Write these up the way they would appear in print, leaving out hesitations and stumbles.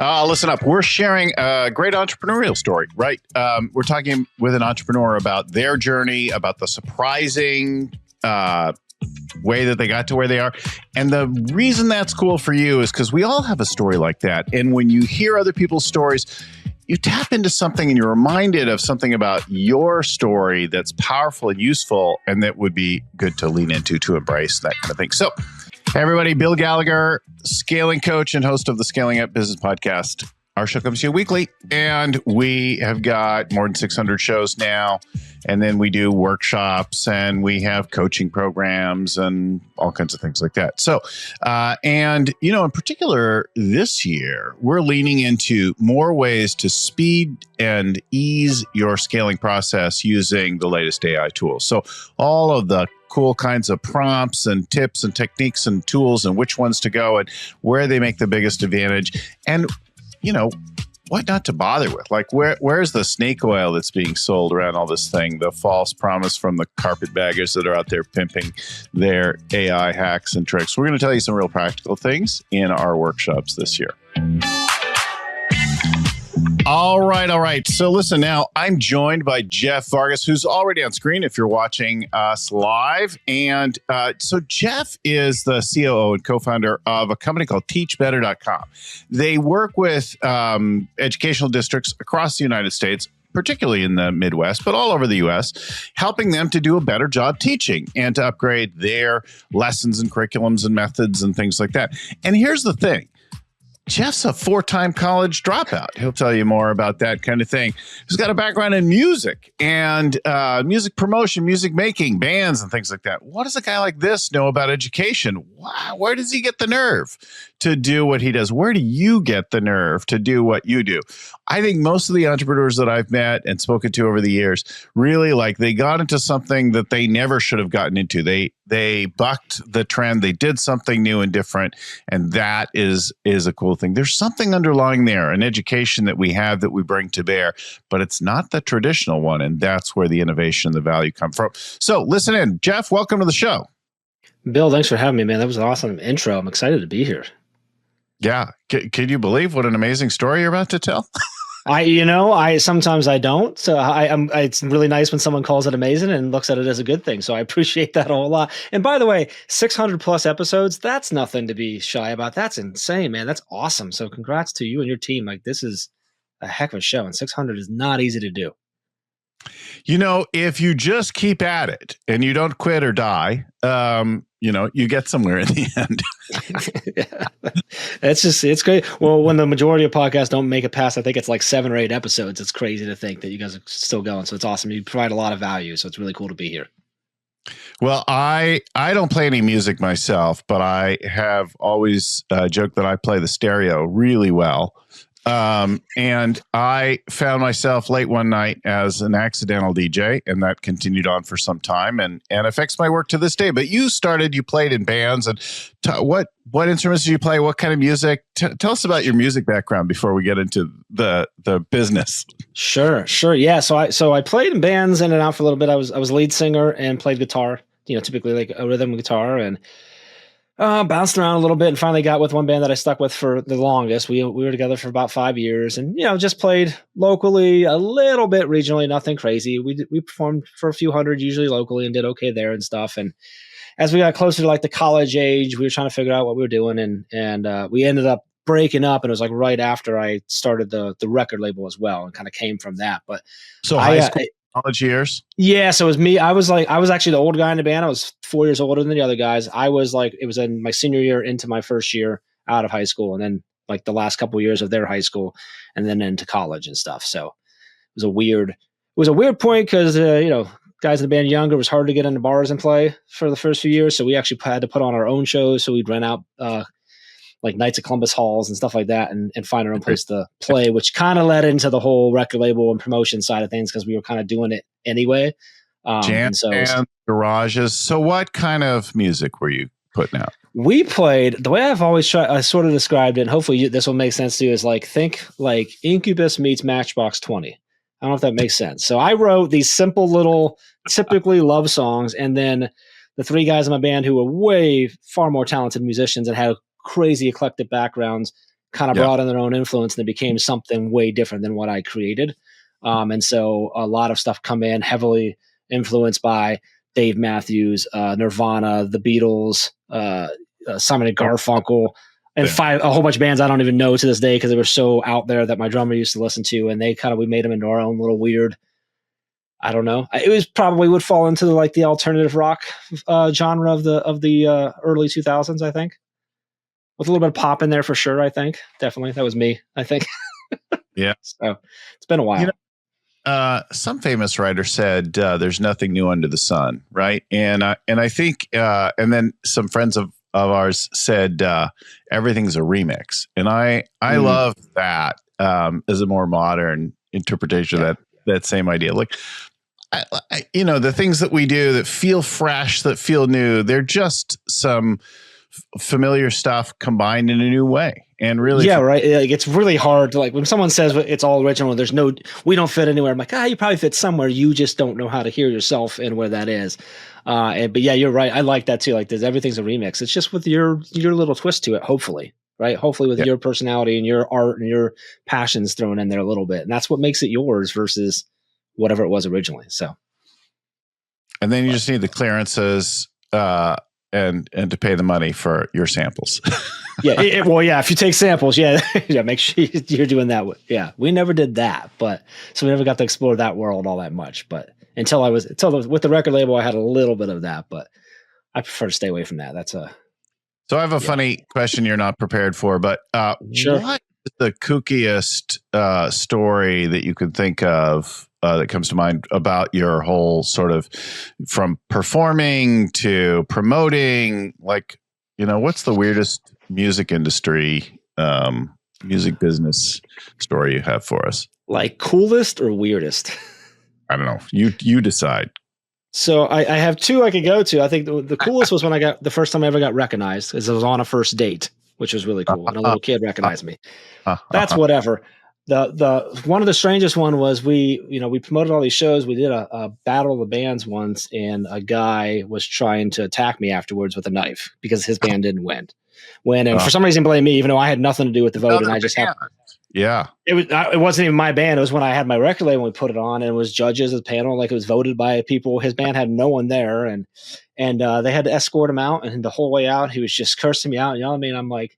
Listen up. We're sharing a great entrepreneurial story, right? We're talking with an entrepreneur about their journey, about the surprising way that they got to where they are. And the reason that's cool for you is because we all have a story like that. And when you hear other people's stories, you tap into something and you're reminded of something about your story that's powerful and useful and that would be good to lean into, to embrace, that kind of thing. So, hey everybody, Bill Gallagher, scaling coach and host of the Scaling Up Business Podcast. Our show comes to you weekly, and we have got more than 600 shows now. And then we do workshops, and we have coaching programs and all kinds of things like that. So, and, you know, in particular, this year, we're leaning into more ways to speed and ease your scaling process using the latest AI tools. So all of the cool kinds of prompts and tips and techniques and tools and which ones to go and where they make the biggest advantage. And you know, what not to bother with? Like, where's the snake oil that's being sold around all this thing? The false promise from the carpetbaggers that are out there pimping their AI hacks and tricks. We're going to tell you some real practical things in our workshops this year. All right. So listen, now I'm joined by Jeff Gargas, who's already on screen if you're watching us live. And so Jeff is the COO and co-founder of a company called teachbetter.com. They work with educational districts across the United States, particularly in the Midwest, but all over the U.S., helping them to do a better job teaching and to upgrade their lessons and curriculums and methods and things like that. And here's the thing. Jeff's a 4-time college dropout. He'll tell you more about that kind of thing. He's got a background in music and music promotion, music making, bands and things like that. What does a guy like this know about education? Where does he get the nerve to do what he does? Where do you get the nerve to do what you do? I think most of the entrepreneurs that I've met and spoken to over the years really they got into something that they never should have gotten into. They bucked the trend. They did something new and different. And that is a cool thing. There's something underlying there, an education that we have that we bring to bear, but it's not the traditional one. And that's where the innovation and the value come from. So listen in. Jeff, welcome to the show. Bill, thanks for having me, man. That was an awesome intro. I'm excited to be here. Yeah. Can you believe what an amazing story you're about to tell? I sometimes I don't. So it's really nice when someone calls it amazing and looks at it as a good thing. So I appreciate that a whole lot. And by the way, 600 plus episodes, that's nothing to be shy about. That's insane, man. That's awesome. So congrats to you and your team. This is a heck of a show, and 600 is not easy to do. You know, if you just keep at it and you don't quit or die, you get somewhere in the end. Yeah. It's great. Well, when the majority of podcasts don't make it past, I think it's like 7 or 8 episodes. It's crazy to think that you guys are still going. So it's awesome. You provide a lot of value. So it's really cool to be here. Well, I don't play any music myself, but I have always joked that I play the stereo really well. And I found myself late one night as an accidental DJ, and that continued on for some time and affects my work to this day. But you played in bands, and what instruments did you play? What kind of music? Tell us about your music background before we get into the business. Sure. Yeah. So I played in bands in and out for a little bit. I was a lead singer and played guitar, typically like a rhythm guitar, and bounced around a little bit and finally got with one band that I stuck with for the longest. We were together for about 5 years and, just played locally, a little bit regionally, nothing crazy. We performed for a few hundred, usually locally, and did okay there and stuff. And as we got closer to the college age, we were trying to figure out what we were doing. And we ended up breaking up, and it was right after I started the record label as well, and kind of came from that. But so high school, college years? Yeah, so it was me. I was actually the old guy in the band. I was 4 years older than the other guys. I was it was in my senior year into my first year out of high school, and then the last couple of years of their high school, and then into college and stuff. So it was a weird point because guys in the band younger, it was hard to get into bars and play for the first few years. So we actually had to put on our own shows. So we'd rent out Knights of Columbus halls and stuff like that, and find our own place to play, which kind of led into the whole record label and promotion side of things because we were kind of doing it anyway. Jam and garages. So what kind of music were you putting out? We played, the way I've always I sort of described it, and hopefully this will make sense to you, is think Incubus meets Matchbox 20. I don't know if that makes sense. So I wrote these simple little, typically love songs, and then the 3 guys in my band who were far more talented musicians and had crazy eclectic backgrounds kind of brought in their own influence, and it became something way different than what I created. And so a lot of stuff come in heavily influenced by Dave Matthews, Nirvana, the Beatles, Simon and Garfunkel, and a whole bunch of bands I don't even know to this day because they were so out there that my drummer used to listen to, and we made them into our own little weird. I don't know. It was probably would fall into the alternative rock genre of the early 2000s, I think, with a little bit of pop in there for sure. I think definitely that was me. I think. Yeah. So it's been a while. Some famous writer said, "There's nothing new under the sun," right? And I think, and then some friends of ours said, "Everything's a remix," and I love that as a more modern interpretation of that same idea. Like, the things that we do that feel fresh, that feel new, they're just some familiar stuff combined in a new way. And really, right. Like, it's really hard to, like, when someone says it's all original, we don't fit anywhere. I'm like, you probably fit somewhere. You just don't know how to hear yourself and where that is. But yeah, you're right. I like that too. Like, everything's a remix. It's just with your little twist to it, hopefully, right? Hopefully with your personality and your art and your passions thrown in there a little bit. And that's what makes it yours versus whatever it was originally. So. And then you just need the clearances, and to pay the money for your samples. If you take samples, make sure you're doing that. Yeah, we never did that, so we never got to explore that world all that much. But with the record label, I had a little bit of that, but I prefer to stay away from that. So I have a funny question you're not prepared for, but sure. What is the kookiest story that you could think of that comes to mind about your whole sort of from performing to promoting? Like, what's the weirdest music industry, music business story you have for us? Like coolest or weirdest? I don't know. You decide. So I have two I could go to. I think the coolest was when the first time I ever got recognized, is I was on a first date, which was really cool. And a little kid recognized me. That's whatever. The one of the strangest one was we promoted all these shows. We did a battle of the bands once, and a guy was trying to attack me afterwards with a knife because his band didn't win. And for some reason blamed me, even though I had nothing to do with the vote. And I just had. Yeah. It wasn't even my band. It was when I had my record label when we put it on, and it was judges, the panel, like it was voted by people. His band had no one there, and they had to escort him out, and the whole way out he was just cursing me out and yelling at me, and I'm like,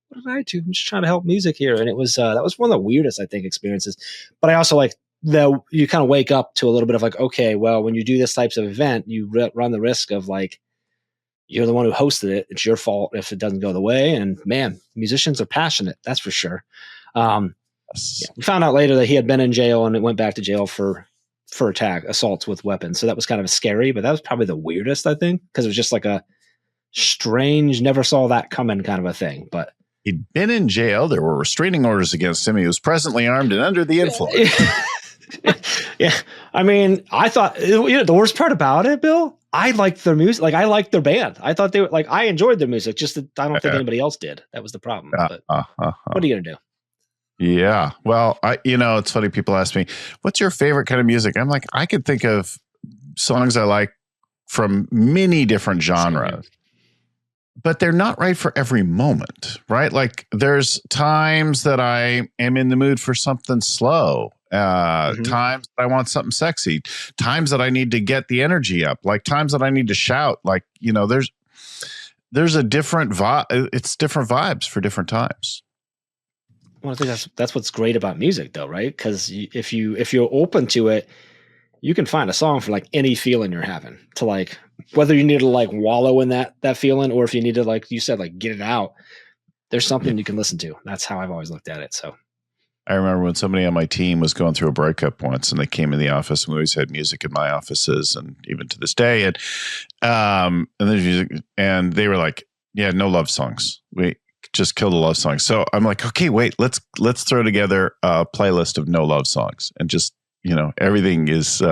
what did I do? I'm just trying to help music here. And it was that was one of the weirdest, I think, experiences. But I also like that you kind of wake up to a little bit of like, okay, well, when you do this types of event, you run the risk of like, you're the one who hosted it. It's your fault if it doesn't go the way. And man, musicians are passionate. That's for sure. We found out later that he had been in jail and it went back to jail for assaults with weapons. So that was kind of scary, but that was probably the weirdest, I think, because it was just like a strange, never saw that coming kind of a thing. But he'd been in jail. There were restraining orders against him. He was presently armed and under the influence. Yeah. I mean, I thought, the worst part about it, Bill, I liked their music. Like, I liked their band. I thought they were like, I enjoyed their music. Just that I don't think anybody else did. That was the problem. But what are you going to do? Yeah. Well, it's funny. People ask me, what's your favorite kind of music? I'm like, I could think of songs I like from many different genres. But they're not right for every moment, right? Like there's times that I am in the mood for something slow, times that I want something sexy, times that I need to get the energy up, like times that I need to shout. Like, there's a different vibe. It's different vibes for different times. Well, I think that's what's great about music, though, right? Because if you're open to it, you can find a song for like any feeling you're having, to like whether you need to like wallow in that feeling, or if you need to, like you said, like get it out. There's something you can listen to. That's how I've always looked at it. So I remember when somebody on my team was going through a breakup once, and they came in the office, and we always had music in my offices, and even to this day, and there's music, and they were like, "Yeah, no love songs. We just kill the love songs." So I'm like, "Okay, wait, let's throw together a playlist of no love songs, and just everything is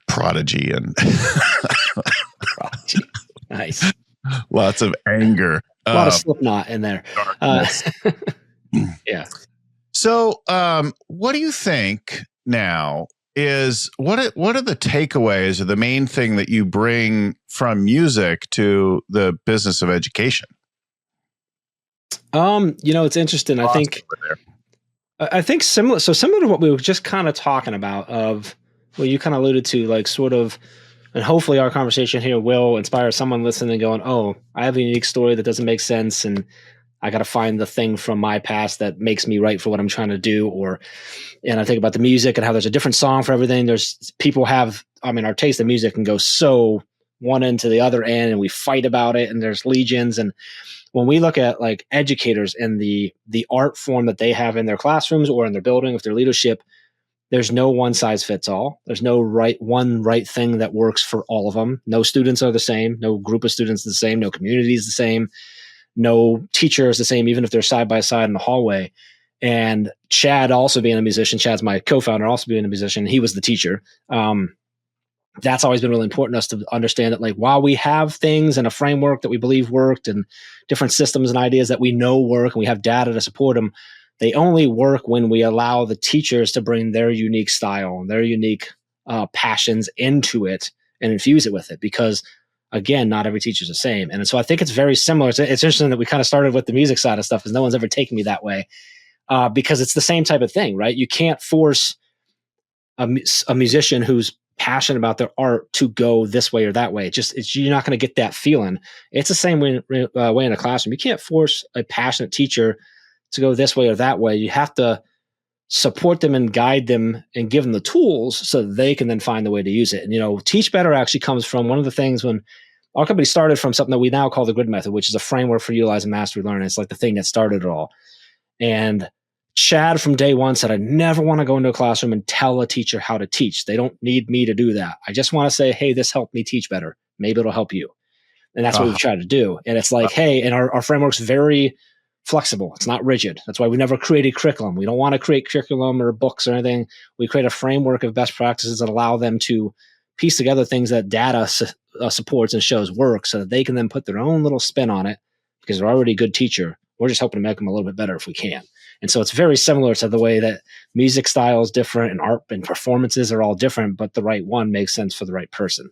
Prodigy and Prodigy. Nice, lots of anger, a lot of Slipknot in there." Yeah. So, what do you think now is what are the takeaways or the main thing that you bring from music to the business of education? It's interesting. I think similar to what we were just kind of talking about of what you kind of alluded to, like sort of, and hopefully our conversation here will inspire someone listening and going, oh, I have a unique story that doesn't make sense. And I got to find the thing from my past that makes me right for what I'm trying to do. And I think about the music and how there's a different song for everything. Our taste in music can go so one end to the other end, and we fight about it, and there's legions. And when we look at like educators and the art form that they have in their classrooms or in their building with their leadership, there's no one size fits all. There's no one right thing that works for all of them. No students are the same. No group of students is the same. No community is the same. No teacher is the same, even if they're side by side in the hallway. And Chad also being a musician, Chad's my co-founder, also being a musician. He was the teacher. That's always been really important to us to understand that, like, while we have things and a framework that we believe worked and different systems and ideas that we know work and we have data to support them, they only work when we allow the teachers to bring their unique style and their unique passions into it and infuse it with it. Because again, not every teacher is the same. And so I think it's very similar. It's interesting that we kind of started with the music side of stuff, because no one's ever taken me that way, because it's the same type of thing, right? You can't force a musician who's passionate about their art to go this way or that way. You're not going to get that feeling. It's the same way in a classroom. You can't force a passionate teacher to go this way or that way. You have to support them and guide them and give them the tools so that they can then find the way to use it. And, Teach Better actually comes from one of the things when our company started from something that we now call the grid method, which is a framework for utilizing mastery learning. It's like the thing that started it all. And Chad from day one said, I never want to go into a classroom and tell a teacher how to teach. They don't need me to do that. I just want to say, hey, this helped me teach better. Maybe it'll help you. And that's what we've tried to do. And it's like, hey, and our framework's very flexible. It's not rigid. That's why we never created curriculum. We don't want to create curriculum or books or anything. We create a framework of best practices that allow them to piece together things that data supports and shows work, so that they can then put their own little spin on it, because they're already a good teacher. We're just helping to make them a little bit better if we can. And so it's very similar to the way that music style is different and art and performances are all different, but the right one makes sense for the right person.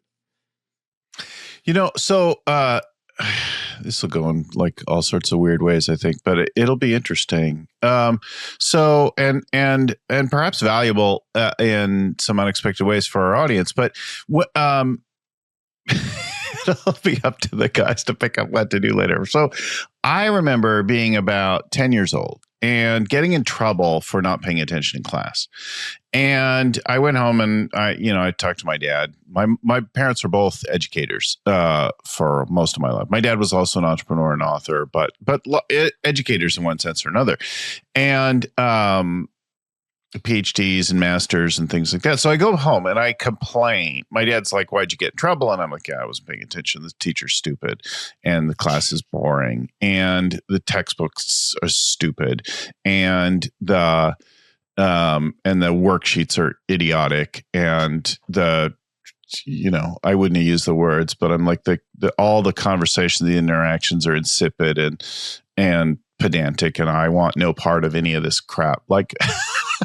This will go in like all sorts of weird ways, I think, but it'll be interesting. And perhaps valuable in some unexpected ways for our audience. But it'll be up to the guys to pick up what to do later. So I remember being about 10 years old and getting in trouble for not paying attention in class. And I went home and I talked to my dad. My parents were both educators for most of my life. My dad was also an entrepreneur and author, but educators in one sense or another, and PhDs and masters and things like that. So I go home and I complain. My dad's like, "Why'd you get in trouble?" And I'm like, "Yeah, I wasn't paying attention. The teacher's stupid, and the class is boring, and the textbooks are stupid, and the worksheets are idiotic, and I wouldn't have used the words, but I'm like all the conversations, the interactions are insipid and pedantic, and I want no part of any of this crap." Like,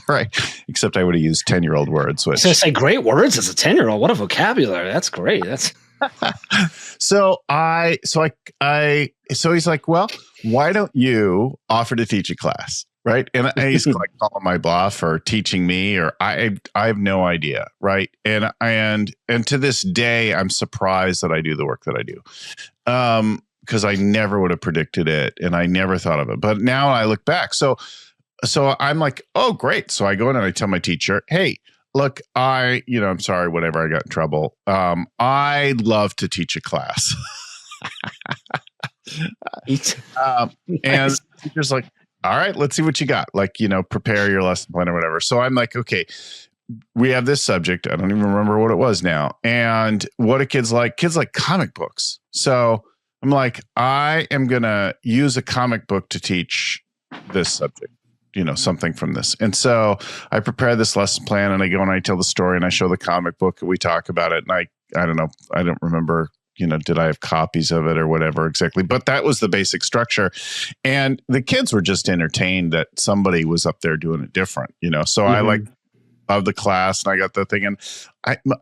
right? Except I would have used 10-year-old words. Which, I was gonna say, great words as a 10-year-old. What a vocabulary! That's great. That's so he's like, "Well, why don't you offer to teach a class?" Right. And he's like calling my bluff or teaching me, or I have no idea. Right. And to this day, I'm surprised that I do the work that I do. Because I never would have predicted it and I never thought of it. But now I look back. So I'm like, oh, great. So I go in and I tell my teacher, hey, look, I'm sorry, whatever, I got in trouble. I love to teach a class. And the teacher's like, all right, let's see what you got. Like, prepare your lesson plan or whatever. So I'm like, okay, we have this subject. I don't even remember what it was now. And what do kids like? Kids like comic books. So I'm like, I am going to use a comic book to teach this subject, something from this. And so I prepare this lesson plan and I go and I tell the story and I show the comic book and we talk about it. And I don't know, I don't remember, did I have copies of it or whatever exactly, but that was the basic structure. And the kids were just entertained that somebody was up there doing it different, So Mm-hmm. I of the class and I got the thing and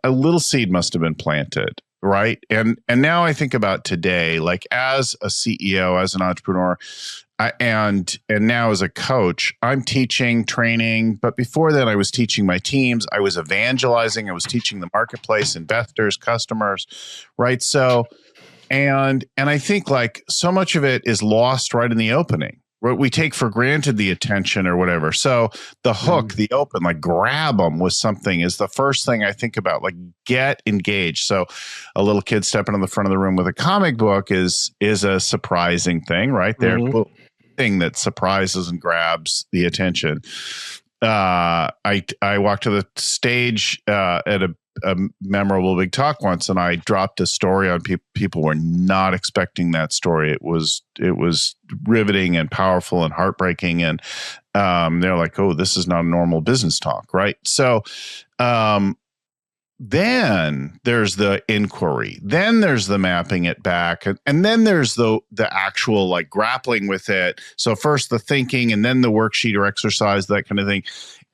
a little seed must've been planted. Right. And now I think about today, like as a CEO, as an entrepreneur, and now as a coach, I'm teaching, training, but before that I was teaching my teams, I was evangelizing, I was teaching the marketplace, investors, customers, right? So, and I think like so much of it is lost right in the opening. We take for granted the attention or whatever. So the hook, the open, like grab them with something is the first thing I think about, like get engaged. So a little kid stepping on the front of the room with a comic book is a surprising thing, right? There, thing that surprises and grabs the attention. I walked to the stage at a memorable big talk once, and I dropped a story on people. People were not expecting that story. It was riveting and powerful and heartbreaking, and they're like, "Oh, this is not a normal business talk, right?" So then there's the inquiry, then there's the mapping it back, and then there's the actual like grappling with it. So first the thinking, and then the worksheet or exercise, that kind of thing,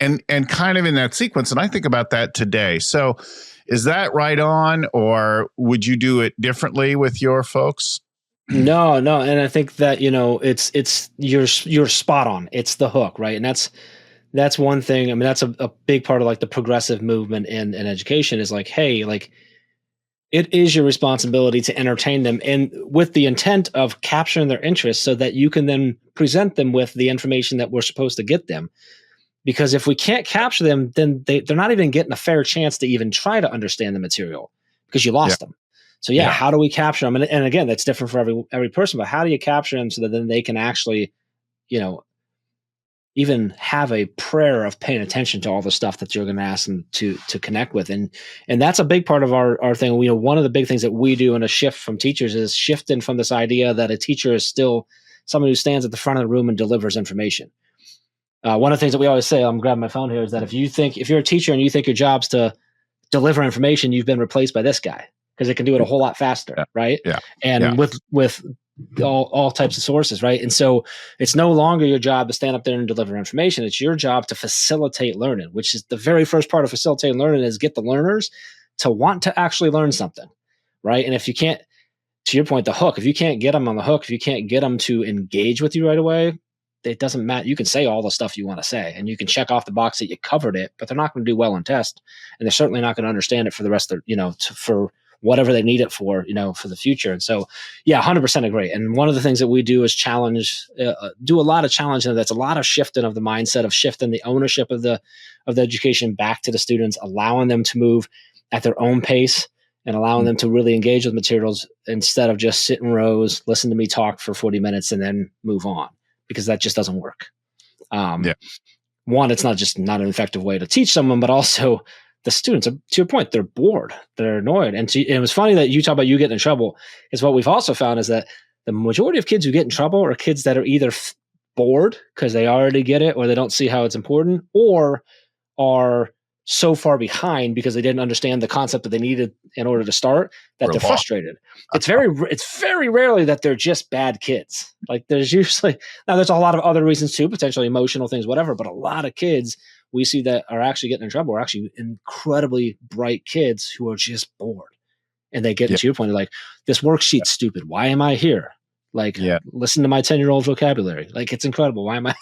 and kind of in that sequence. And I think about that today. So is that right on, or would you do it differently with your folks? No, and I think that it's you're spot on. It's the hook, right? And that's one thing. I mean, that's a big part of like the progressive movement in education is like, hey, like it is your responsibility to entertain them, and with the intent of capturing their interest so that you can then present them with the information that we're supposed to get them. Because if we can't capture them, then they're not even getting a fair chance to even try to understand the material because you lost them. So how do we capture them? And again, that's different for every person, but how do you capture them so that then they can actually, even have a prayer of paying attention to all the stuff that you're going to ask them to connect with. And that's a big part of our thing. One of the big things that we do in a shift from teachers is shifting from this idea that a teacher is still someone who stands at the front of the room and delivers information. One of the things that we always say, I'm grabbing my phone here, is that if you're a teacher and you think your job's to deliver information, you've been replaced by this guy because it can do it a whole lot faster, right? Yeah. And with all types of sources, right? And so it's no longer your job to stand up there and deliver information. It's your job to facilitate learning, which is the very first part of facilitating learning, is get the learners to want to actually learn something, right? And if you can't, to your point, the hook, if you can't get them on the hook, if you can't get them to engage with you right away, it doesn't matter. You can say all the stuff you want to say, and you can check off the box that you covered it, but they're not going to do well in test, and they're certainly not going to understand it for the rest of for whatever they need it for the future. And so, 100% agree. And one of the things that we do is do a lot of challenging. That's a lot of shifting of the mindset, of shifting the ownership of the education back to the students, allowing them to move at their own pace and allowing them to really engage with materials instead of just sit in rows, listen to me talk for 40 minutes and then move on, because that just doesn't work. One, it's not an effective way to teach someone, but also the students, to your point, they're bored, they're annoyed. And it was funny that you talk about you getting in trouble, is what we've also found is that the majority of kids who get in trouble are kids that are either bored because they already get it, or they don't see how it's important, or are so far behind because they didn't understand the concept that they needed in order to start, that they're frustrated. It's very rarely that they're just bad kids. Like there's usually, now there's a lot of other reasons too, potentially emotional things, whatever, but a lot of kids we see that are actually getting in trouble are actually incredibly bright kids who are just bored. And they get into your point of like, this worksheet's stupid. Why am I here? Like, listen to my 10-year-old vocabulary. Like, it's incredible. Why am I,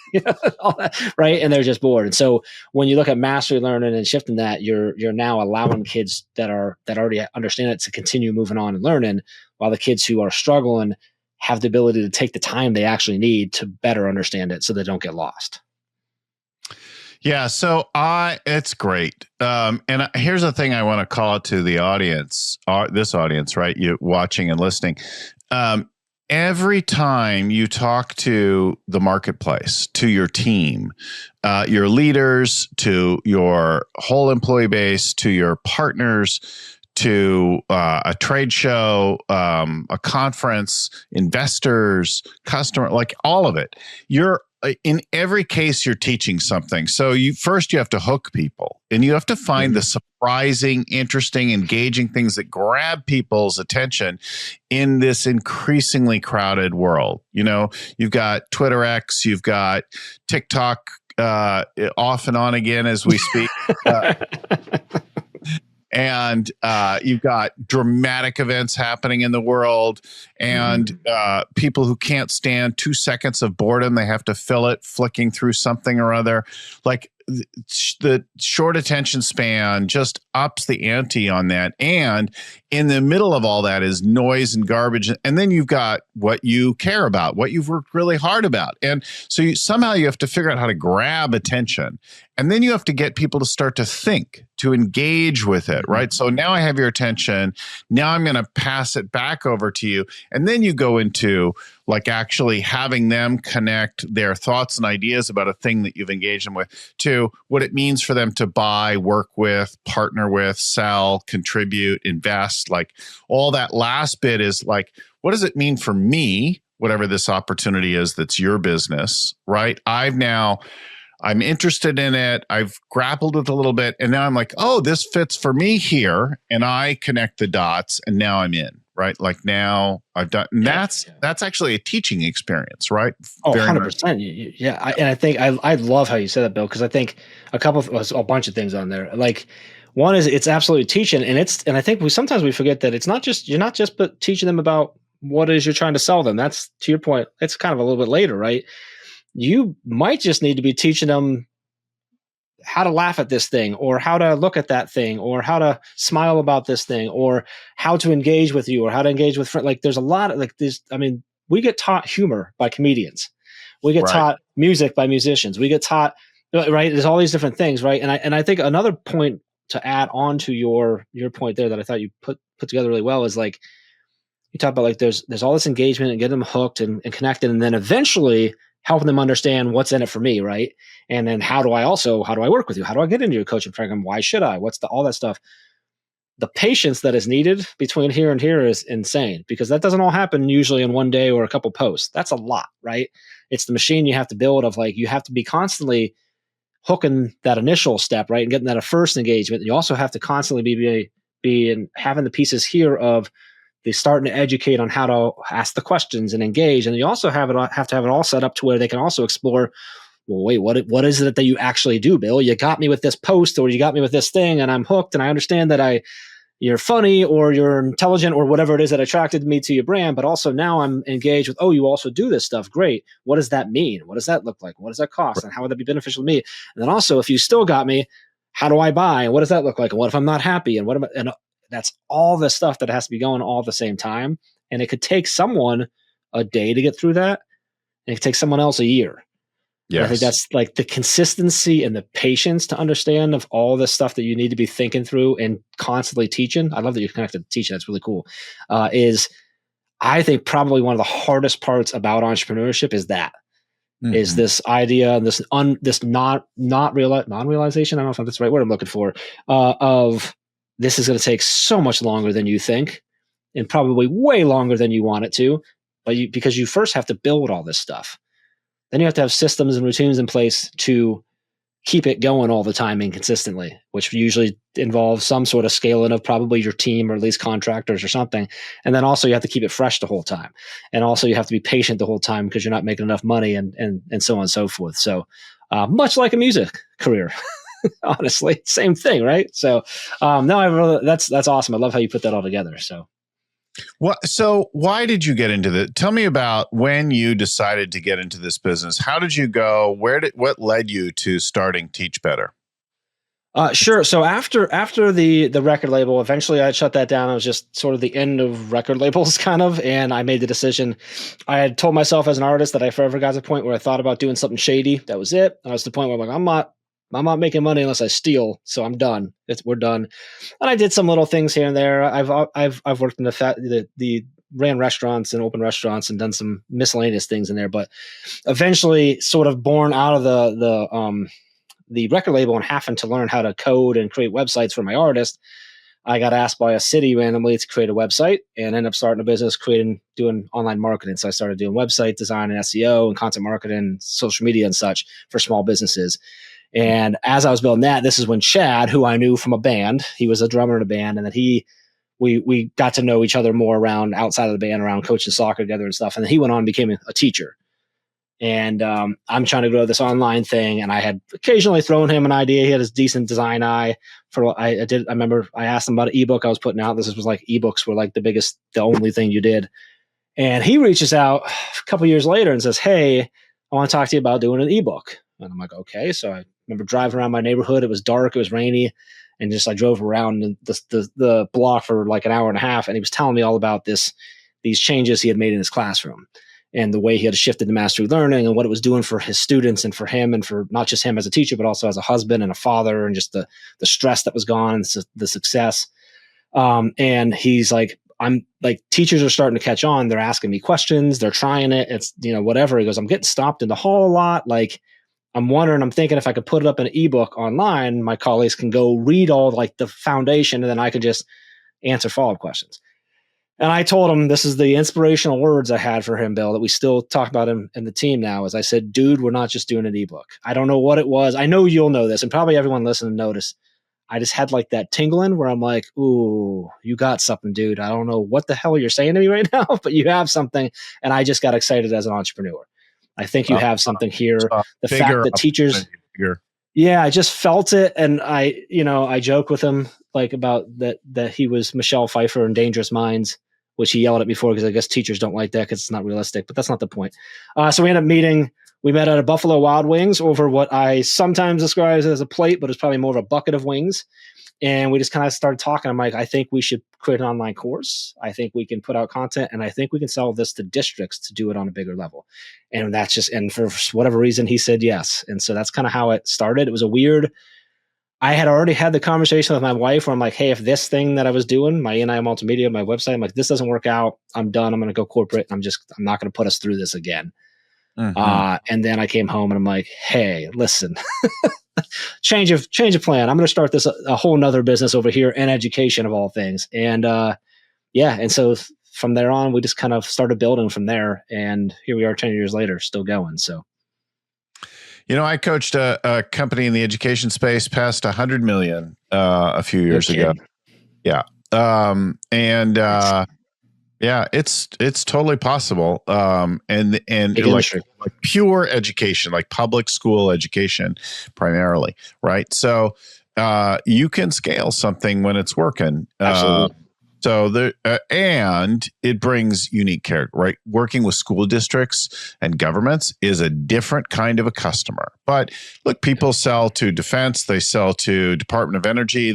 all that, right? And they're just bored. And so when you look at mastery learning and shifting that, you're now allowing kids that already understand it to continue moving on and learning, while the kids who are struggling have the ability to take the time they actually need to better understand it so they don't get lost. Yeah, so it's great. And here's the thing I want to call out to the audience, this audience, right? You watching and listening. Every time you talk to the marketplace, to your team, your leaders, to your whole employee base, to your partners, to a trade show, a conference, investors, customer, like all of it, in every case, you're teaching something. So you have to hook people, and you have to find the surprising, interesting, engaging things that grab people's attention in this increasingly crowded world. You've got Twitter X, you've got TikTok off and on again as we speak. and you've got dramatic events happening in the world, and people who can't stand 2 seconds of boredom. They have to fill it, flicking through something or other. Like the short attention span just ups the ante on that. And in the middle of all that is noise and garbage. And then you've got what you care about, what you've worked really hard about. And so somehow you have to figure out how to grab attention. And then you have to get people to start to think, to engage with it, right? So now I have your attention. Now I'm going to pass it back over to you. And then you go into like actually having them connect their thoughts and ideas about a thing that you've engaged them with to what it means for them to buy, work with, partner with, sell, contribute, invest. Like all that last bit is like, what does it mean for me, whatever this opportunity is that's your business, right? I'm interested in it. I've grappled with it a little bit. And now I'm like, oh, this fits for me here. And I connect the dots and now I'm in, right? Like now I've done, and that's actually a teaching experience, right? Oh, 100%. Yeah. And I think I love how you said that, Bill, because I think a bunch of things on there. Like one is it's absolutely teaching. And I think sometimes we forget that you're not just teaching them about what it is you're trying to sell them. That's, to your point, it's kind of a little bit later, right? You might just need to be teaching them how to laugh at this thing, or how to look at that thing, or how to smile about this thing, or how to engage with you, or how to engage with friends. Like there's a lot of like this. I mean, we get taught humor by comedians. We get taught music by musicians. We get taught, right? There's all these different things, right? And I think another point to add on to your point there that I thought you put together really well is like, you talk about like there's all this engagement and getting them hooked and connected, and then eventually helping them understand what's in it for me, right? And then how do I work with you? How do I get into your coaching program? Why should I? All that stuff? The patience that is needed between here and here is insane, because that doesn't all happen usually in one day or a couple posts. That's a lot, right? It's the machine you have to build of like, you have to be constantly hooking that initial step, right? And getting that first engagement. You also have to constantly be and having the pieces here of they starting to educate on how to ask the questions and engage. And you also have to have it all set up to where they can also explore, well, wait, what is it that you actually do, Bill? You got me with this post, or you got me with this thing, and I'm hooked, and I understand that you're funny, or you're intelligent, or whatever it is that attracted me to your brand. But also now I'm engaged with, oh, you also do this stuff. Great. What does that mean? What does that look like? What does that cost? And how would that be beneficial to me? And then also, if you still got me, how do I buy? And what does that look like? And what if I'm not happy? And that's all the stuff that has to be going all at the same time. And it could take someone a day to get through that. And it could take someone else a year. Yes. I think that's like the consistency and the patience to understand of all the stuff that you need to be thinking through and constantly teaching. I love that you're connected to teaching. That's really cool. Is I think probably one of the hardest parts about entrepreneurship is that. Is this idea, this non-realization, I don't know if that's the right word I'm looking for, of this is going to take so much longer than you think, and probably way longer than you want it to, because you first have to build all this stuff. Then you have to have systems and routines in place to keep it going all the time and consistently, which usually involves some sort of scaling of probably your team, or at least contractors or something. And then also you have to keep it fresh the whole time. And also you have to be patient the whole time because you're not making enough money and so on and so forth. So much like a music career. Honestly, same thing, right? So, that's awesome. I love how you put that all together. So, So why did you get into the? Tell me about when you decided to get into this business. How did you go? What led you to starting Teach Better? Sure. So after the record label, eventually I shut that down. It was just sort of the end of record labels, kind of, and I made the decision. I had told myself as an artist that I forever got to the point where I thought about doing something shady. That was it. And I was to the point where I'm like, I'm not making money unless I steal, so I'm done. We're done. And I did some little things here and there. I've worked in the ran restaurants and open restaurants and done some miscellaneous things in there. But eventually, sort of born out of the record label and having to learn how to code and create websites for my artist, I got asked by a city randomly to create a website and ended up starting a business doing online marketing. So I started doing website design and SEO and content marketing, social media and such for small businesses. And as I was building that, this is when Chad, who I knew from a band, he was a drummer in a band, and then we got to know each other more around outside of the band, around coaching soccer together and stuff. And then he went on and became a teacher. And I'm trying to grow this online thing. And I had occasionally thrown him an idea. He had his decent design eye. I remember I asked him about an ebook I was putting out. This was like ebooks were like the only thing you did. And he reaches out a couple years later and says, "Hey, I want to talk to you about doing an ebook." And I'm like, "Okay." So I remember driving around my neighborhood. It was dark. It was rainy. And just I drove around the block for like an hour and a half. And he was telling me all about these changes he had made in his classroom and the way he had shifted to mastery learning and what it was doing for his students and for him and for not just him as a teacher, but also as a husband and a father, and just the stress that was gone and the success. And he's like, I'm like, teachers are starting to catch on. They're asking me questions. They're trying it. It's, whatever. He goes, I'm getting stopped in the hall a lot. Like, I'm thinking if I could put it up in an ebook online, my colleagues can go read all like the foundation, and then I could just answer follow-up questions. And I told him, this is the inspirational words I had for him, Bill, that we still talk about him in the team now, is I said, "Dude, we're not just doing an ebook." I don't know what it was. I know you'll know this, and probably everyone listening notice. I just had like that tingling where I'm like, "Ooh, you got something, dude. I don't know what the hell you're saying to me right now, but you have something." And I just got excited as an entrepreneur. I think you have something here. The fact that teachers, yeah, I just felt it. And I joke with him like about that he was Michelle Pfeiffer in Dangerous Minds, which he yelled at before because I guess teachers don't like that because it's not realistic, but that's not the point. So we ended up meeting. We met at a Buffalo Wild Wings over what I sometimes describe as a plate, but it's probably more of a bucket of wings. And we just kind of started talking. I'm like, I think we should create an online course. I think we can put out content, and I think we can sell this to districts to do it on a bigger level. And and for whatever reason, he said yes. And so that's kind of how it started. It was I had already had the conversation with my wife where I'm like, hey, if this thing that I was doing, my ENI Multimedia, my website, I'm like, this doesn't work out, I'm done. I'm going to go corporate. I'm not going to put us through this again. Mm-hmm. And then I came home and I'm like, hey, listen, change of plan. I'm going to start a whole nother business over here in education of all things. And and so from there on, we just kind of started building from there. And here we are 10 years later, still going. So. I coached a company in the education space past 100 million a few years ago. Yeah. It's totally possible. And like pure education, like public school education primarily. Right. So you can scale something when it's working. Absolutely. And it brings unique character, right? Working with school districts and governments is a different kind of a customer. But look, people sell to defense, they sell to Department of Energy,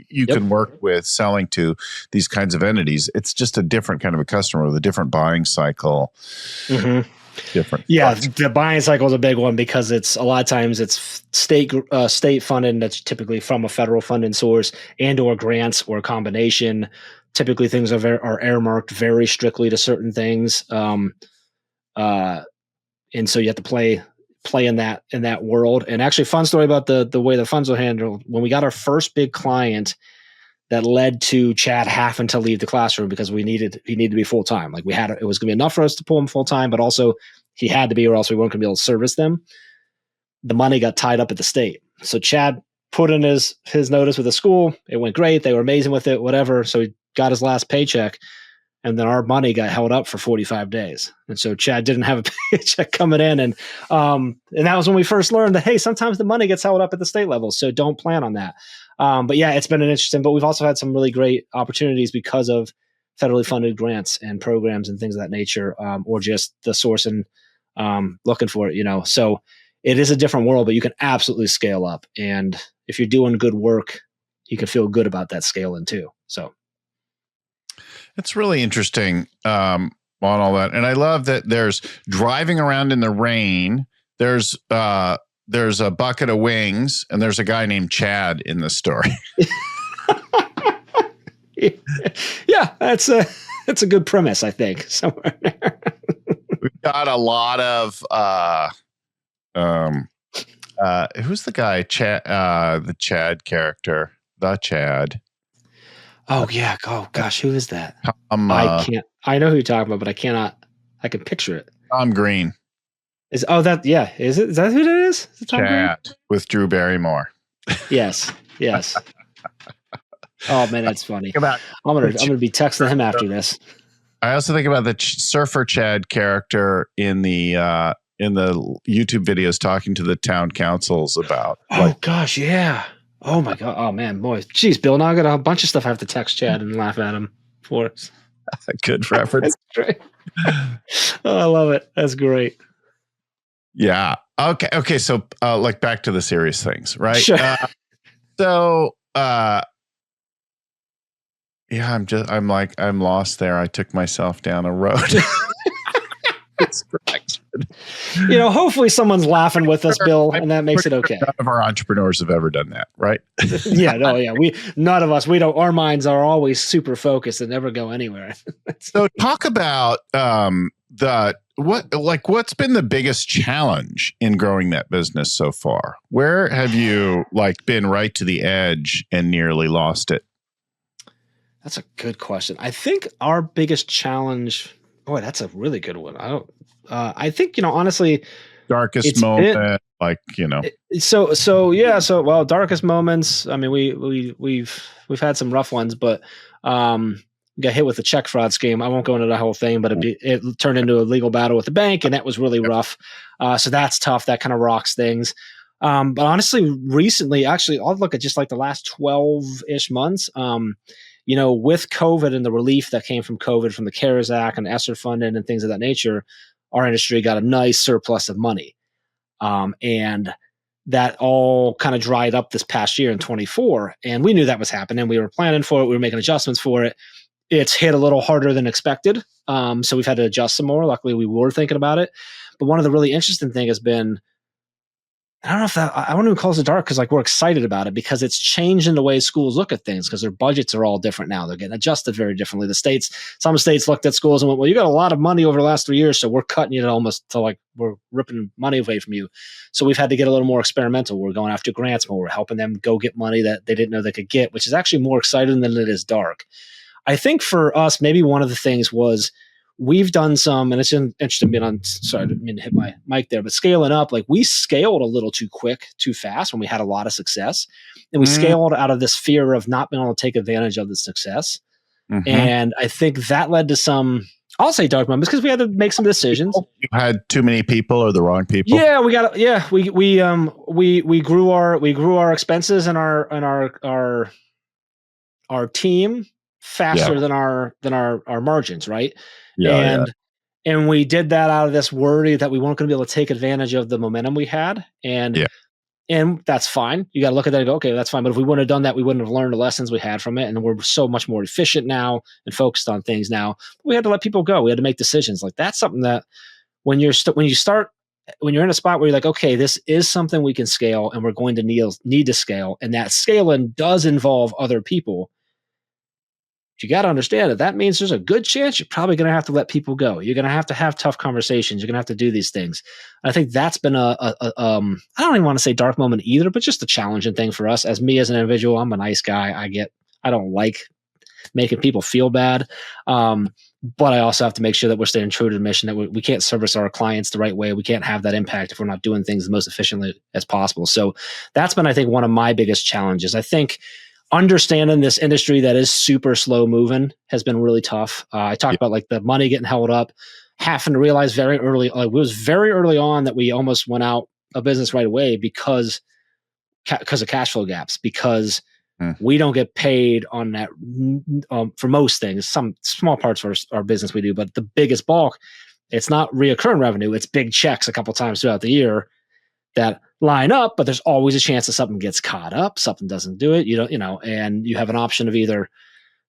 you can work with selling to these kinds of entities. It's just a different kind of a customer with a different buying cycle. Mm-hmm. Different. Yeah, the buying cycle is a big one because a lot of times it's state funded that's typically from a federal funding source and or grants or a combination. Typically, things are earmarked very strictly to certain things, and so you have to play in that world. And actually, fun story about the way the funds were handled. When we got our first big client, that led to Chad having to leave the classroom because he needed to be full time. Like it was going to be enough for us to pull him full time, but also he had to be, or else we weren't going to be able to service them. The money got tied up at the state. So Chad put in his notice with the school. It went great. They were amazing with it, whatever. So he got his last paycheck, and then our money got held up for 45 days. And so Chad didn't have a paycheck coming in. And that was when we first learned that, hey, sometimes the money gets held up at the state level. So don't plan on that. But yeah, it's been but we've also had some really great opportunities because of federally funded grants and programs and things of that nature, or just the source and looking for it, So it is a different world, but you can absolutely scale up. And if you're doing good work, you can feel good about that scaling too. So it's really interesting on all that. And I love that there's driving around in the rain. There's a bucket of wings, and there's a guy named Chad in the story. Yeah, that's a good premise, I think. Somewhere there. We've got a lot of who's the guy? Chad, the Chad character, the Chad. Oh yeah. Oh gosh, who is that? I can't. I know who you're talking about, but I cannot. I can picture it. Tom Green. Is it? Is that who that is? Is it Tom Chat Green? with Drew Barrymore. Yes. Oh man, that's funny. I'm gonna be texting him after this. I also think about the Surfer Chad character in the YouTube videos talking to the town councils about. Oh gosh, yeah. Oh my god. Oh man, boy. Jeez, Bill. Now I got a bunch of stuff I have to text Chad and laugh at him for. A good reference. That's great. Oh, I love it. That's great. Yeah. Okay. So, like, back to the serious things, right? Sure. Yeah, I'm lost there. I took myself down a road. Hopefully someone's laughing with us, Bill, and that makes it okay. None of our entrepreneurs have ever done that, right? None of us. We don't. Our minds are always super focused and never go anywhere. So talk about what's been the biggest challenge in growing that business so far? Where have you been right to the edge and nearly lost it? That's a good question. I think our biggest challenge. Boy, that's a really good one. I think honestly, darkest moment, So darkest moments. I mean, we've had some rough ones, but we got hit with the check fraud scheme. I won't go into the whole thing, but it turned into a legal battle with the bank, and that was really rough. So that's tough. That kind of rocks things. But honestly, recently, actually, I'll look at just like the last 12-ish months. With COVID and the relief that came from COVID, from the CARES Act and ESSER funding and things of that nature, our industry got a nice surplus of money. And that all kind of dried up this past year in 24. And we knew that was happening. We were planning for it. We were making adjustments for it. It's hit a little harder than expected. So we've had to adjust some more. Luckily, we were thinking about it. But one of the really interesting things has been, I don't know if I wouldn't even call it dark, because we're excited about it because it's changing the way schools look at things, because their budgets are all different now. They're getting adjusted very differently. Some states looked at schools and went, well, you got a lot of money over the last 3 years, so we're cutting it almost to we're ripping money away from you. So we've had to get a little more experimental. We're going after grants more. We're helping them go get money that they didn't know they could get, which is actually more exciting than it is dark. I think for us, maybe one of the things was, we've done some, and it's interesting being on, sorry, I didn't mean to hit my mic there, but scaling up, we scaled a little too quick, too fast when we had a lot of success. And we scaled out of this fear of not being able to take advantage of the success. Mm-hmm. And I think that led to some, I'll say dark moments, because we had to make some decisions. You had too many people or the wrong people? Yeah, we grew our expenses and our team faster than our margins, right? And we did that out of this worry that we weren't going to be able to take advantage of the momentum we had. And that's fine. You got to look at that and go, okay, that's fine. But if we wouldn't have done that, we wouldn't have learned the lessons we had from it. And we're so much more efficient now and focused on things now. We had to let people go. We had to make decisions. That's something that when you're in a spot where you're like, okay, this is something we can scale, and we're going to need to scale. And that scaling does involve other people. You got to understand that means there's a good chance you're probably going to have to let people go. You're going to have tough conversations. You're going to have to do these things. I think that's been I don't even want to say dark moment either, but just a challenging thing for us. As me as an individual, I'm a nice guy. I don't like making people feel bad. But I also have to make sure that we're staying true to the mission, that we can't service our clients the right way. We can't have that impact if we're not doing things the most efficiently as possible. So that's been, I think, one of my biggest challenges. I think understanding this industry that is super slow moving has been really tough. I talked about the money getting held up, having to realize very early, it was very early on that we almost went out of business right away because of cash flow gaps, because we don't get paid on that for most things. Some small parts of our business we do, but the biggest bulk, it's not reoccurring revenue. It's big checks a couple times throughout the year that line up, but there's always a chance that something gets caught up, something doesn't do it, and you have an option of either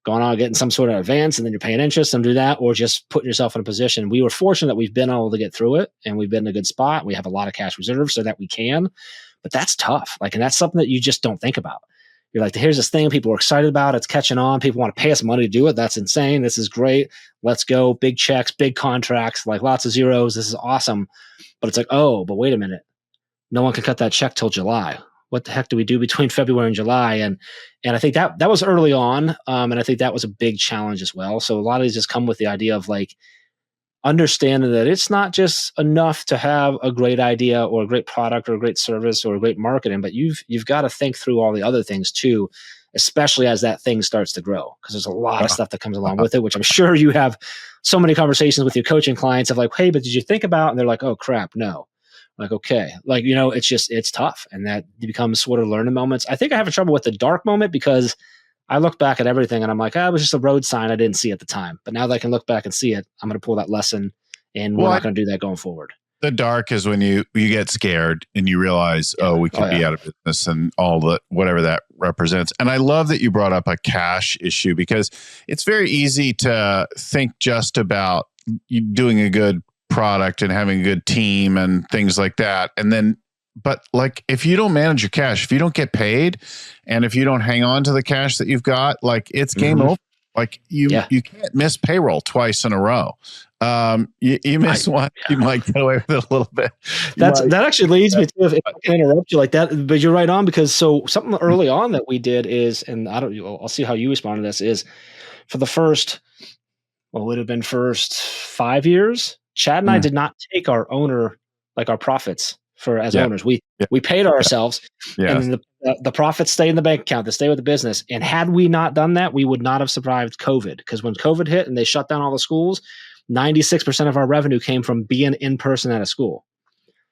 going on getting some sort of advance and then you're paying interest and do that, or just putting yourself in a position. We were fortunate that we've been able to get through it, and we've been in a good spot. We have a lot of cash reserves so that we can, but that's tough. And that's something that you just don't think about. You're like, here's this thing people are excited about. It's catching on. People want to pay us money to do it. That's insane. This is great. Let's go. Big checks, big contracts, lots of zeros. This is awesome. But it's oh, but wait a minute. No one can cut that check till July. What the heck do we do between February and July? And I think that was early on. And I think that was a big challenge as well. So a lot of these just come with the idea of understanding that it's not just enough to have a great idea or a great product or a great service or a great marketing, but you've got to think through all the other things too. especially as that thing starts to grow, because there's a lot of stuff that comes along with it, which I'm sure you have so many conversations with your coaching clients of like, hey, but did you think about? And they're like, oh crap, no. Like, okay, like, it's tough, and that becomes sort of learning moments. I think I have trouble with the dark moment because I look back at everything and I'm like, it was just a road sign I didn't see at the time. But now that I can look back and see it, I'm going to pull that lesson, and we're not going to do that going forward. The dark is when you get scared and you realize, we could be out of business and all the whatever that represents. And I love that you brought up a cash issue, because it's very easy to think just about you doing a good product and having a good team and things like that. And then, but like, if you don't manage your cash, if you don't get paid, and if you don't hang on to the cash that you've got, like, it's game over. Like you can't miss payroll twice in a row. You miss one, you might get away with it a little bit. That actually leads me to, if I can interrupt you like that, but you're right on, because so something early on that we did is, and I'll see how you respond to this, is for the first, would have been first 5 years, Chad and I did not take our profits as owners. We paid ourselves, and the profits stay in the bank account. They stay with the business. And had we not done that, we would not have survived COVID, because when COVID hit and they shut down all the schools, 96% of our revenue came from being in person at a school.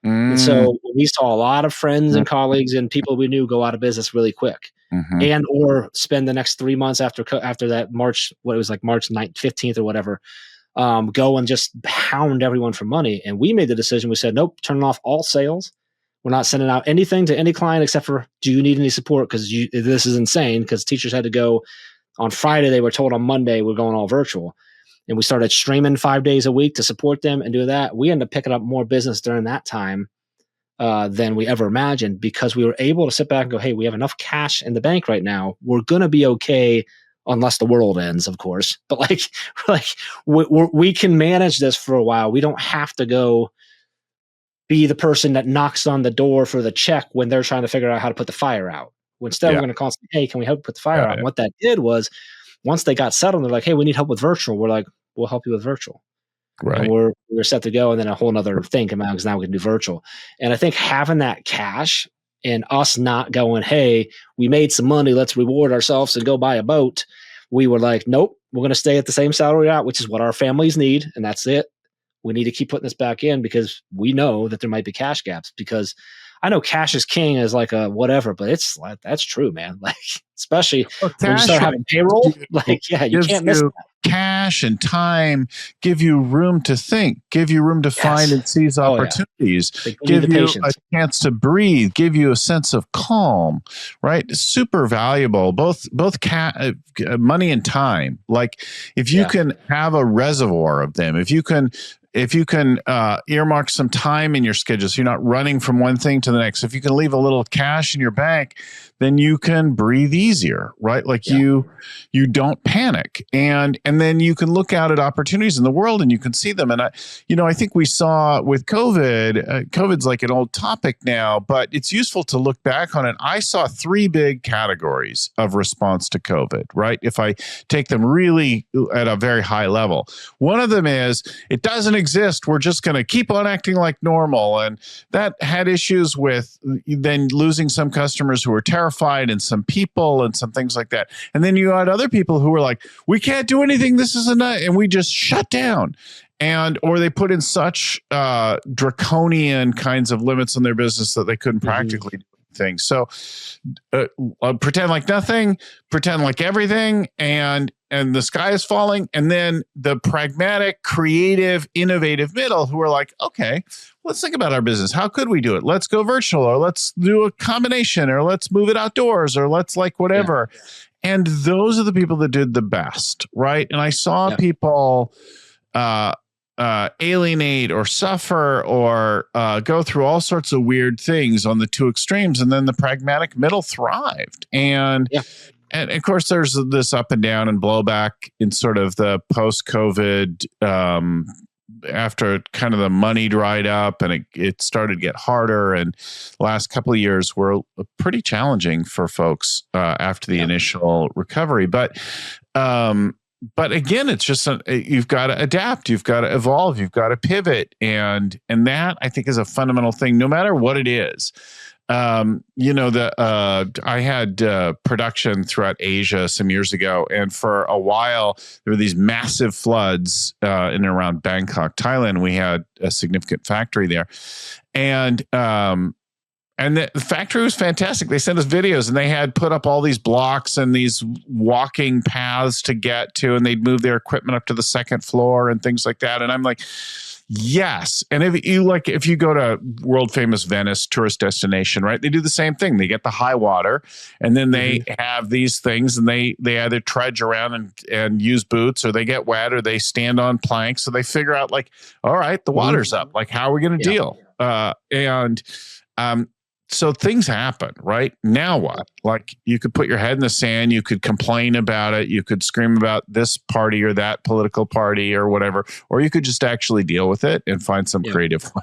And so we saw a lot of friends and colleagues and people we knew go out of business really quick, and or spend the next 3 months after that March 9th, 15th or whatever, go and just hound everyone for money. And we made the decision. We said, nope, turning off all sales. We're not sending out anything to any client except for, do you need any support? Because this is insane, because teachers had to go on Friday. They were told on Monday we're going all virtual. And we started streaming 5 days a week to support them and do that. We ended up picking up more business during that time than we ever imagined, because we were able to sit back and go, hey, we have enough cash in the bank right now. We're going to be okay, unless the world ends, of course. But we can manage this for a while. We don't have to go be the person that knocks on the door for the check when they're trying to figure out how to put the fire out. Instead, we're going to call and say, hey, can we help put the fire out? And what that did was, once they got settled, they're like, hey, we need help with virtual. We're like, we'll help you with virtual. Right. And we're set to go. And then a whole other thing came out, because now we can do virtual. And I think having that cash and us not going, hey, we made some money, let's reward ourselves and go buy a boat. We were like, nope, we're going to stay at the same salary out, which is what our families need. And that's it. We need to keep putting this back in, because we know that there might be cash gaps, because I know cash is king is like a whatever, but it's like, that's true, man. Like, especially when you start having payroll, you can't miss that. Cash and time give you room to think, give you room to find and seize opportunities, give you a chance to breathe, give you a sense of calm, right? Super valuable, both money and time. Like, if you can have a reservoir of them, if you can earmark some time in your schedule, so you're not running from one thing to the next. If you can leave a little cash in your bank, then you can breathe easier, right? Like you don't panic, and then you can look out at opportunities in the world and you can see them. And I think we saw with COVID, COVID's like an old topic now, but it's useful to look back on it. I saw 3 big categories of response to COVID, right? If I take them really at a very high level, one of them is, it doesn't exist. We're just going to keep on acting like normal. And that had issues with then losing some customers who were terrified, and some people and some things like that. And then you had other people who were like, we can't do anything. This is and we just shut down. Or they put in such draconian kinds of limits on their business that they couldn't practically do things. So pretend like nothing, pretend like everything, and the sky is falling. And then the pragmatic, creative, innovative middle, who are like, okay, let's think about our business. How could we do it? Let's go virtual, or let's do a combination, or let's move it outdoors, or let's whatever. And those are the people that did the best, right? And I saw people alienate or suffer or go through all sorts of weird things on the 2 extremes, and then the pragmatic middle thrived. And of course, there's this up and down and blowback in sort of the post-COVID, after kind of the money dried up and it started to get harder. And the last couple of years were pretty challenging for folks after the initial recovery. But again, it's just you've got to adapt, you've got to evolve, you've got to pivot, and that, I think, is a fundamental thing, no matter what it is. I had production throughout Asia some years ago, and for a while there were these massive floods in and around Bangkok, Thailand. We had a significant factory there, and the factory was fantastic. They sent us videos, and they had put up all these blocks and these walking paths to get to, and they'd move their equipment up to the second floor and things like that. And I'm like, yes. And if you go to world famous Venice tourist destination, right? They do the same thing. They get the high water, and then they have these things, and they either trudge around and use boots, or they get wet, or they stand on planks. So they figure out, like, all right, the water's up. Like, how are we going to deal? So things happen, right? Now what? Like, you could put your head in the sand, you could complain about it, you could scream about this party or that political party or whatever, or you could just actually deal with it and find some creative way.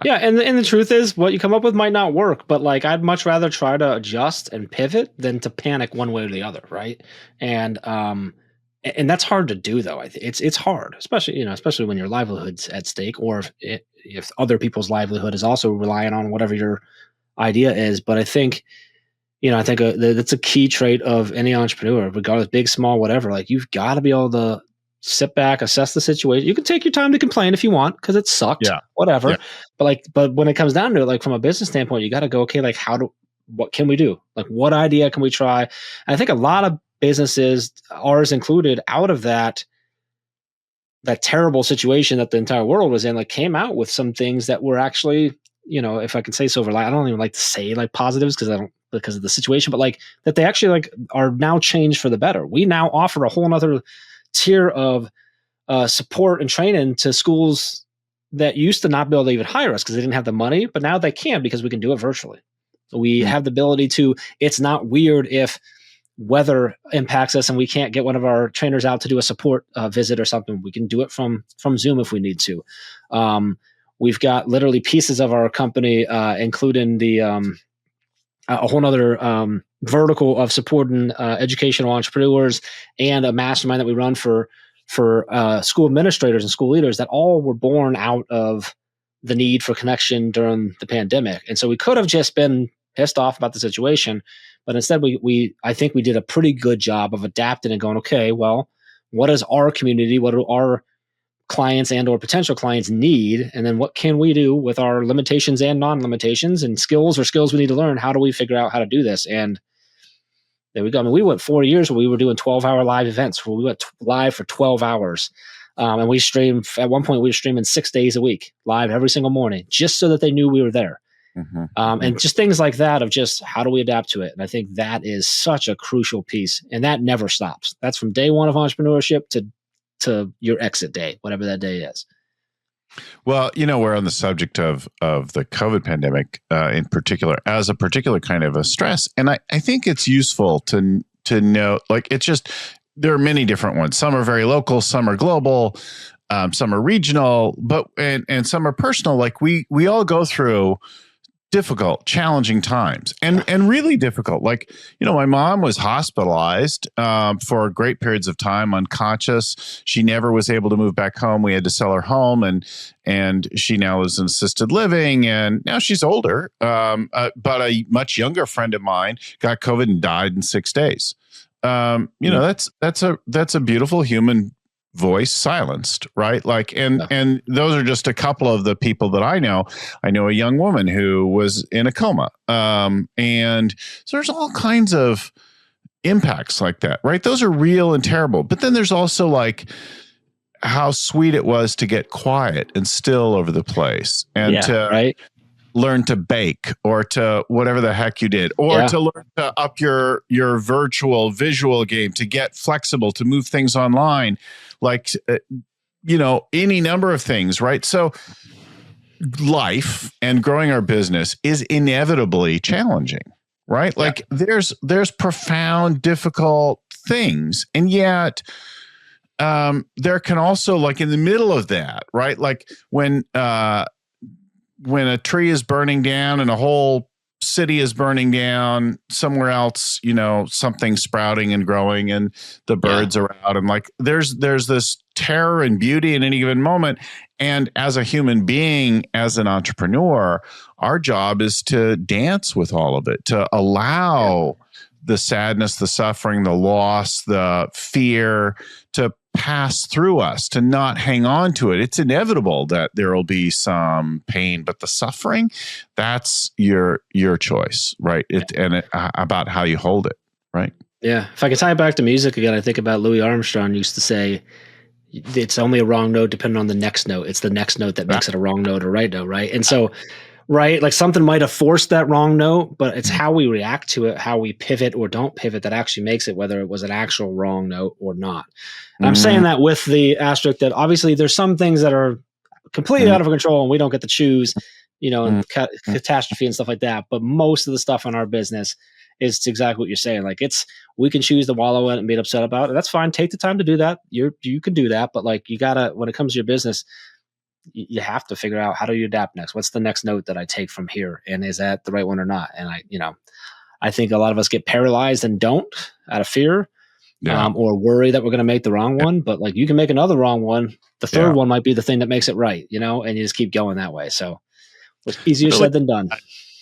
Yeah, and the truth is, what you come up with might not work, but like, I'd much rather try to adjust and pivot than to panic one way or the other, right? And that's hard to do, though. It's hard, especially when your livelihood's at stake, or if other people's livelihood is also relying on whatever your idea is. But I think that's a key trait of any entrepreneur, regardless, big, small, whatever. Like, you've got to be able to sit back, assess the situation. You can take your time to complain if you want, because it sucked, whatever. Yeah. But when it comes down to it, like, from a business standpoint, you got to go, okay, like, what can we do? Like, what idea can we try? And I think a lot of businesses, ours included, out of that terrible situation that the entire world was in, like, came out with some things that were actually, if I can say silver lining, I don't even like to say like positives because of the situation, but like, that they actually like are now changed for the better. We now offer a whole nother tier of support and training to schools that used to not be able to even hire us because they didn't have the money, but now they can, because we can do it virtually. We have the ability to. It's not weird if weather impacts us and we can't get one of our trainers out to do a support visit or something. We can do it from Zoom if we need to. We've got literally pieces of our company, including the a whole other vertical of supporting educational entrepreneurs, and a mastermind that we run for school administrators and school leaders, that all were born out of the need for connection during the pandemic. And so we could have just been pissed off about the situation, but instead I think we did a pretty good job of adapting and going, okay, well, what is our community? What do our clients and or potential clients need? And then what can we do with our limitations and non-limitations and skills we need to learn? How do we figure out how to do this? And there we go. I mean, we went 4 years where we were doing 12-hour live events where we went live for 12 hours. And we streamed, at one point we were streaming 6 days a week, live every single morning, just so that they knew we were there. And just things like that of just, how do we adapt to it? And I think that is such a crucial piece, and that never stops. That's from day one of entrepreneurship to your exit day, whatever that day is. Well, we're on the subject of the COVID pandemic in particular, as a particular kind of a stress. And I think it's useful to know, like, it's just, there are many different ones. Some are very local, some are global, some are regional, but and some are personal. Like, we all go through difficult, challenging times, and really difficult. Like, my mom was hospitalized for great periods of time, unconscious. She never was able to move back home. We had to sell her home, and she now is in assisted living, and now she's older. But a much younger friend of mine got COVID and died in 6 days. That's a beautiful human voice silenced, right? Like, and those are just a couple of the people that I know. I know a young woman who was in a coma. And so there's all kinds of impacts like that, right? Those are real and terrible. But then there's also like how sweet it was to get quiet and still over the place, and learn to bake, or to whatever the heck you did, or to learn to up your virtual visual game, to get flexible, to move things online, like, any number of things, right? So life and growing our business is inevitably challenging, right? Like, there's profound, difficult things. And yet there can also, like, in the middle of that, right? Like when a tree is burning down and a whole city is burning down, somewhere else, something's sprouting and growing, and the birds are out, and like there's this terror and beauty in any given moment. And as a human being, as an entrepreneur, our job is to dance with all of it, to allow the sadness, the suffering, the loss, the fear to pass through us, to not hang on to it. It's inevitable that there will be some pain, but the suffering, that's your choice, right? About how you hold it, right? Yeah. If I can tie it back to music again, I think about Louis Armstrong used to say, it's only a wrong note depending on the next note. It's the next note that makes it a wrong note or right note, right? And so, right, like something might have forced that wrong note, but it's how we react to it, how we pivot or don't pivot that actually makes it, whether it was an actual wrong note or not. And I'm saying that with the asterisk that obviously there's some things that are completely out of control and we don't get to choose, and catastrophe and stuff like that. But most of the stuff in our business is exactly what you're saying. Like we can choose to wallow in it and be upset about it. That's fine. Take the time to do that. You can do that. But like you gotta, when it comes to your business, you have to figure out how do you adapt next? What's the next note that I take from here? And is that the right one or not? And I think a lot of us get paralyzed and don't out of fear or worry that we're going to make the wrong one. But like you can make another wrong one. The third one might be the thing that makes it right, and you just keep going that way. So it's easier said than done.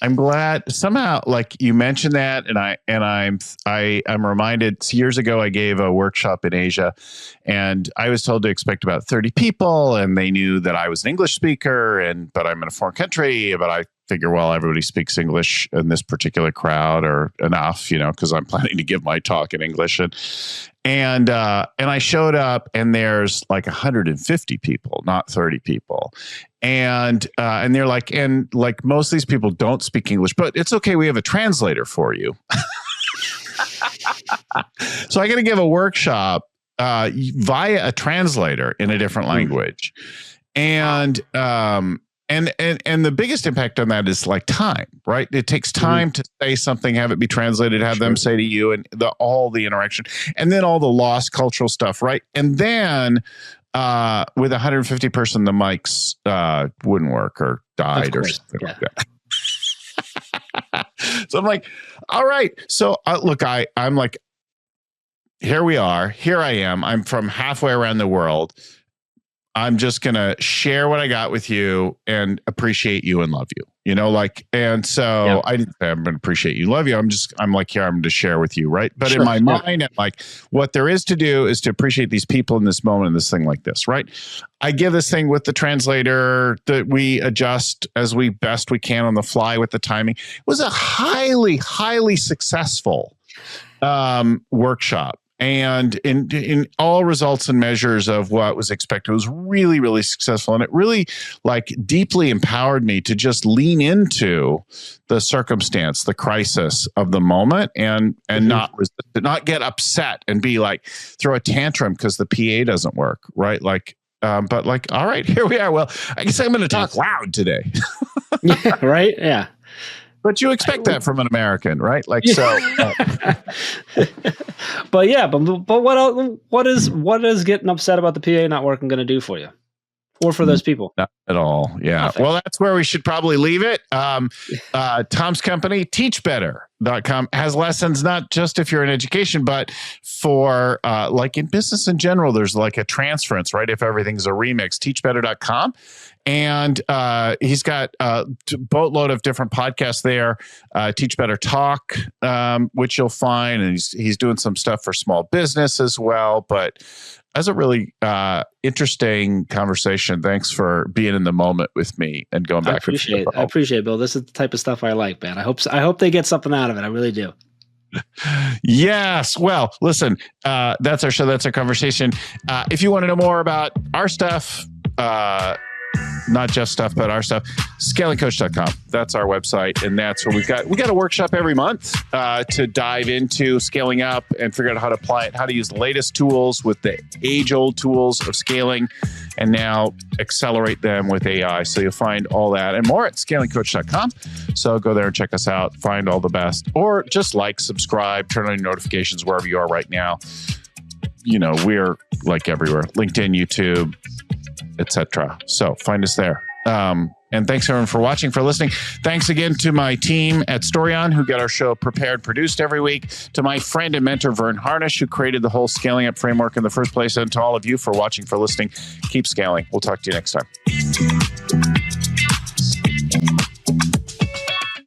I'm glad somehow, like you mentioned that, and I'm reminded years ago I gave a workshop in Asia, and I was told to expect about 30 people, and they knew that I was an English speaker, but I'm in a foreign country, but I figure, well, everybody speaks English in this particular crowd, or enough, because I'm planning to give my talk in English, and I showed up, and there's like 150 people, not 30 people. And they're like, and like most of these people don't speak English, but it's okay. We have a translator for you. So I got to give a workshop via a translator in a different language. And the biggest impact on that is like time, right? It takes time to say something, have it be translated, have them say to you, and all the interaction, and then all the lost cultural stuff, right? And then with 150 person, the mics wouldn't work or died or something like that. So I'm like, all right. So look, I'm like, here we are. Here I am. I'm from halfway around the world. I'm just going to share what I got with you and appreciate you and love you, and so I didn't say I'm going to appreciate you, love you. I'm like, here, I'm going to share with you. Right. But in my mind, I'm like, what there is to do is to appreciate these people in this moment, in this thing like this. Right. I give this thing with the translator that we adjust as best we can on the fly with the timing. It was a highly, highly successful workshop. And in all results and measures of what was expected, it was really, really successful. And it really deeply empowered me to just lean into the circumstance, the crisis of the moment, and not get upset and be like, throw a tantrum because the PA doesn't work, right? But all right, here we are. Well, I guess I'm going to talk loud today. Yeah, right? Yeah. But you expect that from an American, right? But what else, what is getting upset about the PA not working going to do for you or for those people? Not at all. Yeah. Nothing. Well, that's where we should probably leave it. Tom's company, teachbetter.com, has lessons, not just if you're in education, but for in business in general, there's like a transference, right? If everything's a remix, teachbetter.com. And he's got a boatload of different podcasts there. Teach Better Talk, which you'll find, and he's doing some stuff for small business as well. But as a really interesting conversation. Thanks for being in the moment with me and going back. I appreciate it, Bill. This is the type of stuff I like, man. I hope they get something out of it. I really do. Yes. Well, listen, that's our show. That's our conversation. If you want to know more about our stuff, not just stuff, but our stuff, scalingcoach.com. That's our website. And that's where we got a workshop every month to dive into scaling up and figure out how to apply it, how to use the latest tools with the age-old tools of scaling, and now accelerate them with AI. So you'll find all that and more at scalingcoach.com. So go there and check us out, find all the best, or just subscribe, turn on your notifications wherever you are right now. We're everywhere, LinkedIn, YouTube, etc. So find us there. And thanks everyone for watching, for listening. Thanks again to my team at Storyon, who get our show prepared, produced every week, to my friend and mentor, Vern Harnish, who created the whole Scaling Up framework in the first place, and to all of you for watching, for listening. Keep scaling. We'll talk to you next time.